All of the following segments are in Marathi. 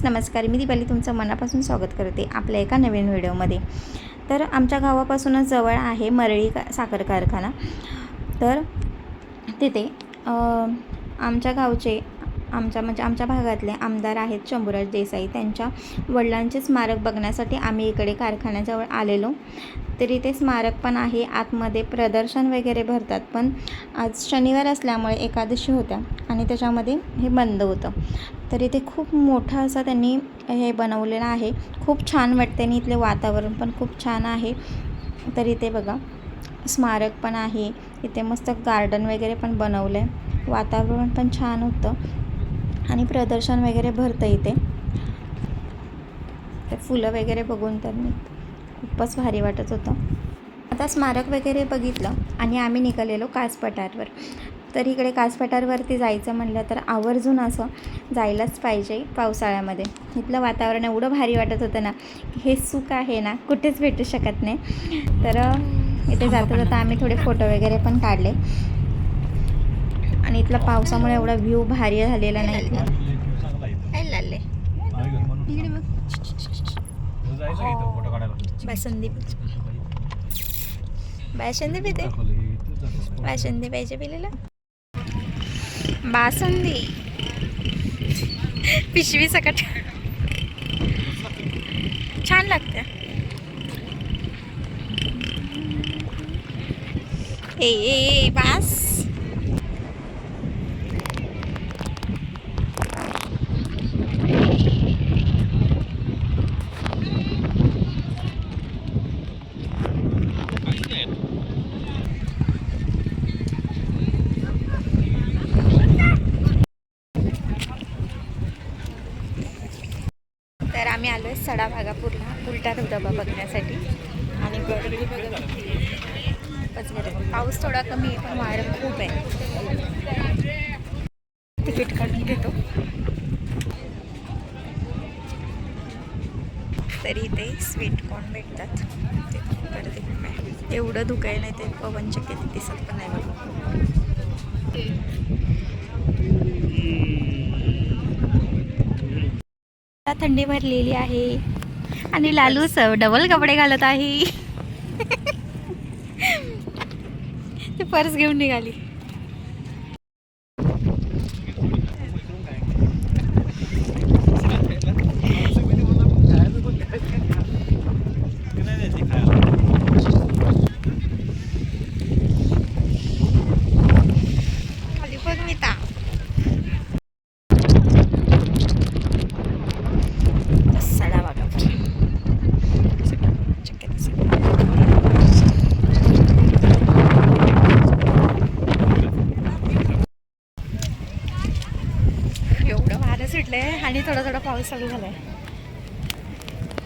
फ्रेंड्स, नमस्कार. मी दीपाली तुमचं मनापासून स्वागत करते आपल्या एका नवीन व्हिडिओमध्ये. तर आमच्या गावापासूनच जवळ आहे मरळी साखर कारखाना. तर तिथे आमच्या गावचे आमच्या भागातले आमदार आहेत शंभूराज देसाई. त्यांच्या वडिलांचे स्मारक बघण्यासाठी आम्ही इकडे कारखान्याजवळ आलेलो. तर इथे स्मारक पण आहे, आतमध्ये प्रदर्शन वगैरे भरतात. पण आज शनिवार असल्यामुळे एकादशी होत्या आणि त्याच्यामध्ये हे बंद होतं. तर इथे खूप मोठं असं त्यांनी हे बनवलेलं आहे. खूप छान वाटते आणि इथले वातावरण पण खूप छान आहे. तर इथे बघा स्मारक पण आहे. इथे मस्त गार्डन वगैरे पण बनवलं आहे. वातावरण पण छान होतं आणि प्रदर्शन वगैरे भरतं इथे. ते फुलं वगैरे बघून तर मी खूपच भारी वाटत होतं. आता स्मारक वगैरे बघितलं आणि आम्ही निघालेलो कासपठारवर. तर इकडे कासपठारवरती जायचं म्हटलं तर आवर्जून असं जायलाच पाहिजे पावसाळ्यामध्ये. इथलं वातावरण एवढं भारी वाटत होतं ना, हे सुख आहे ना कुठेच भेटू शकत नाही. तर इथे जाता जाता आम्ही थोडे फोटो वगैरे पण काढले आणि इथला पावसामुळे एवढा व्ह्यू भारी झालेला नाही. बासुंदी पिते, बासुंदी पाहिजे पिलेला. बासुंदी पिशवी सकट छान लागते. ए बास. तर आम्ही आलो आहे सडा भागापूरला उलटा धबधबा बघण्यासाठी. आणि गर्दी बघा, पाऊस थोडा कमी आहे पण वारं खूप आहे. तिकीट काढून घेतो. तरी इथे स्वीट कॉर्न भेटतात. ते गर्दी खूप आहे. एवढं धुकाय नाही, ते पवनचक्की दिसत पण नाही बघा. थंडी भरलेली आहे आणि लालू डबल कपडे घालत आहे. ती पर्स घेऊन निघाली. आणि थोडा थोडा पाऊस चालू झालाय.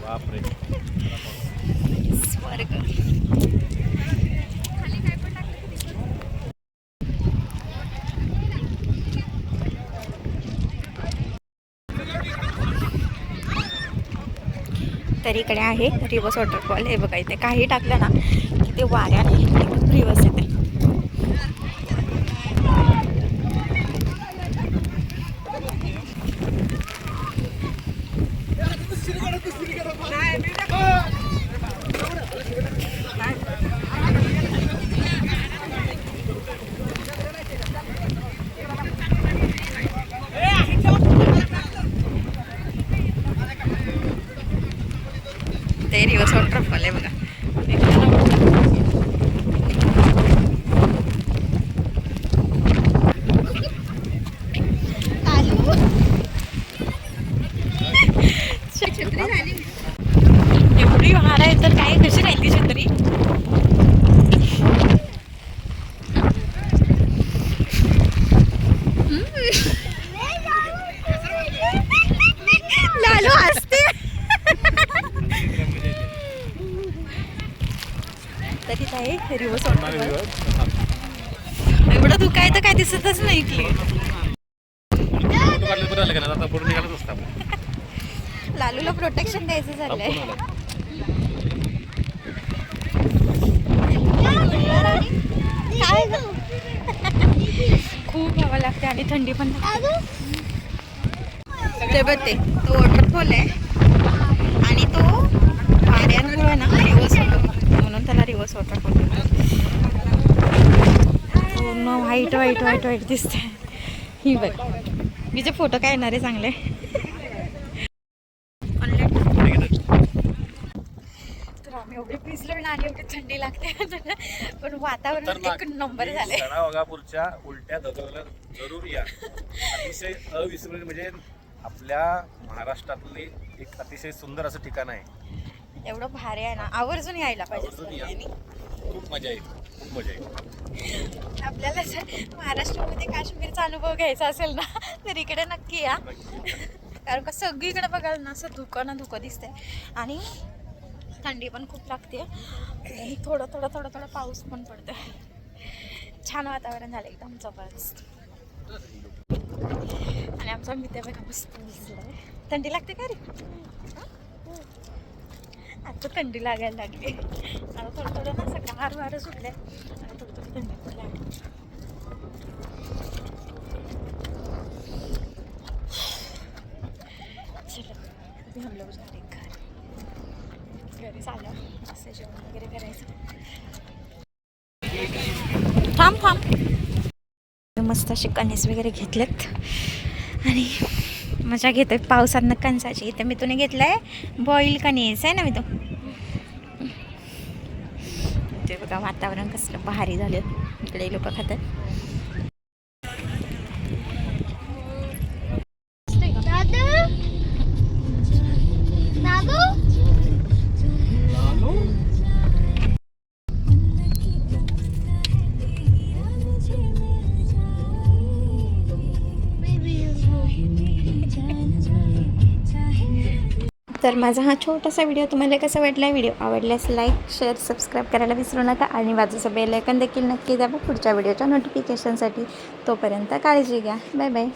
बापरे, स्वर्ग. तर इकडे आहे रिव्हर्स वॉटरफॉल. हे बघा, इथे काही टाकलं ना की ते वाऱ्याने रिव्हर्स येते. ते रिव्हर्स वॉटरफॉल आहे बघा. एवढी वार आहे तर काय कशी राहिली छत्री. लालू हसते. तरी काय रिव्हर्स वॉटरफॉल. एवढं धुकाय तर काय दिसतच नाही क्लिअर. लालूला प्रोटेक्शन द्यायचं चाललंय. खूप हवा लागते आणि थंडी पण. ते बघ ते तो वॉटरफॉल आहे आणि तो वाऱ्यांमुळे ना रिवर्स होतो म्हणून त्याला रिवर्स वॉटरफॉल पूर्ण व्हाईट व्हाईट व्हाईट व्हाईट दिसते. ही बघ मी जे फोटो काय येणार आहे चांगले. तर आम्ही एवढे भिजलो आणि एवढी थंडी लागते पण वातावरण एक नंबर झाले. वाघापूरच्या उलट्या धबधब्याला जरूर या. अतिशय अविस्मरणीय म्हणजे आपल्या महाराष्ट्रातले एक अतिशय सुंदर असं ठिकाण आहे. एवढं भारी आहे ना, आवर्जून यायला पाहिजे. खूप मजा येईल, खूप मजा येईल. आपल्याला जर महाराष्ट्रामध्ये काश्मीरचा अनुभव घ्यायचा असेल ना तर इकडे नक्की या. कारण का सगळीकडे बघायला ना असं धुकं ना धुकं दिसतंय आणि थंडी पण खूप लागते आणि थोडं थोडं थोडं थोडं पाऊस पण पडतोय. छान वातावरण झालं एकदम जबरदस्त. आणि आमचा मित्र बघा मस्त दिसलाय. थंडी लागते का रे? आता थंडी लागायला लागली. आता थोडं थोडं ना असं गार वारं सुटलंय आणि थोडं थोडं थंडी पण लागली. चलो हम लोग जा रहे घर. घरी चाललं असं जेवण वगैरे करायचं. थांब थांब. मस्त असे कणीस वगैरे घेतलेत आणि मजा घेतोय पावसात कणसाची. इथं मी तुने घेतलाय बॉईल कणीस आहे ना मी तो. ते बघा वातावरण कसलं भारी झालं. इकडे लोक खातात. तर माझा हा छोटासा व्हिडिओ तुम्हाला कसा वाटला. व्हिडिओ आवडल्यास लाईक शेअर सबस्क्राईब करायला विसरू नका आणि बाजूचं बेल आयकॉन देखील नक्की दाबा पुढच्या व्हिडिओच्या नोटिफिकेशनसाठी. तोपर्यंत काळजी घ्या. Bye bye.